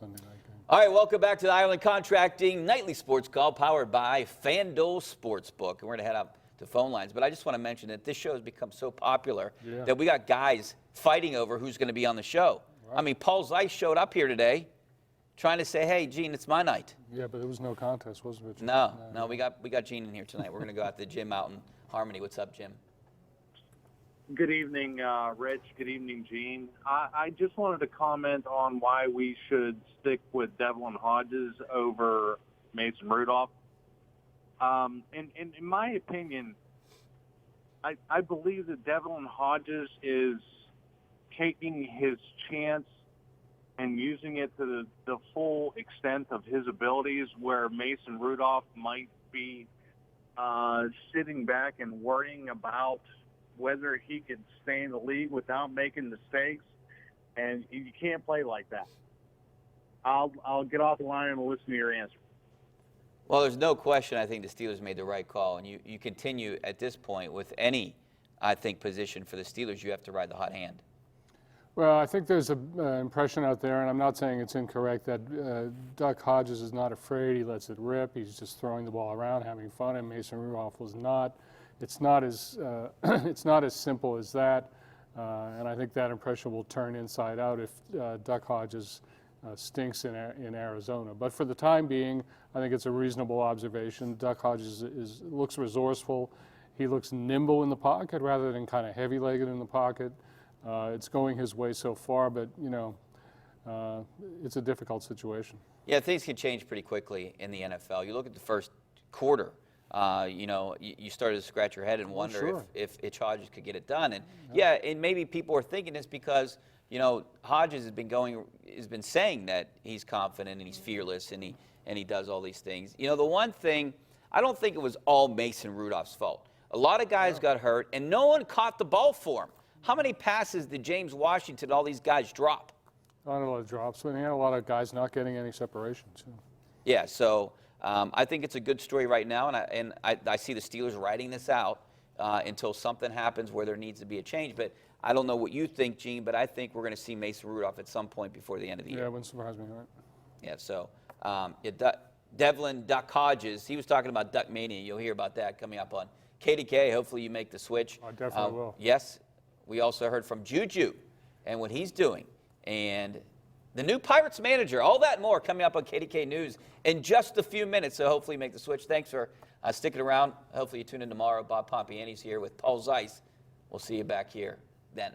Sunday night game. All right, welcome back to the Ireland Contracting Nightly Sports Call, powered by FanDuel Sportsbook. And we're going to head up to phone lines. But I just want to mention that this show has become so popular that we got guys fighting over who's going to be on the show. Right. I mean, Paul Zeiss showed up here today trying to say, hey, Gene, it's my night. Yeah, but there was no contest, wasn't it? No, we got Gene in here tonight. We're going to go out to Jim out in Harmony. What's up, Jim? Good evening, Rich. Good evening, Gene. I just wanted to comment on why we should stick with Devlin Hodges over Mason Rudolph. In my opinion, I believe that Devlin Hodges is taking his chance and using it to the full extent of his abilities, where Mason Rudolph might be sitting back and worrying about whether he could stay in the league without making mistakes, and you can't play like that. I'll get off the line and listen to your answer. Well, there's no question I think the Steelers made the right call, and you continue at this point with any, I think, position for the Steelers, you have to ride the hot hand. Well, I think there's an impression out there, and I'm not saying it's incorrect, that Duck Hodges is not afraid. He lets it rip. He's just throwing the ball around, having fun, and Mason Rudolph was not. It's not as simple as that, and I think that impression will turn inside out if Duck Hodges stinks in Arizona. But for the time being, I think it's a reasonable observation. Duck Hodges looks resourceful. He looks nimble in the pocket rather than kind of heavy-legged in the pocket. It's going his way so far, but, you know, it's a difficult situation. Yeah, things can change pretty quickly in the NFL. You look at the first quarter, you know, you started to scratch your head and wonder if Hodges could get it done. And, yeah, and maybe people are thinking this because, you know, Hodges has been saying that he's confident and he's fearless and he does all these things. You know, the one thing, I don't think it was all Mason Rudolph's fault. A lot of guys got hurt, and no one caught the ball for him. How many passes did James Washington, all these guys, drop? Not a lot of drops, but he had a lot of guys not getting any separation, too. Yeah, so I think it's a good story right now, and I see the Steelers writing this out until something happens where there needs to be a change. But I don't know what you think, Gene, but I think we're going to see Mason Rudolph at some point before the end of the year. Yeah, it wouldn't surprise me, right? Yeah, so Devlin Duck Hodges, he was talking about Duck Mania. You'll hear about that coming up on KDKA. Hopefully you make the switch. I definitely will. Yes. We also heard from Juju and what he's doing. And the new Pirates manager, all that and more coming up on KDK News in just a few minutes. So hopefully you make the switch. Thanks for sticking around. Hopefully you tune in tomorrow. Bob Pompiani's here with Paul Zeiss. We'll see you back here then.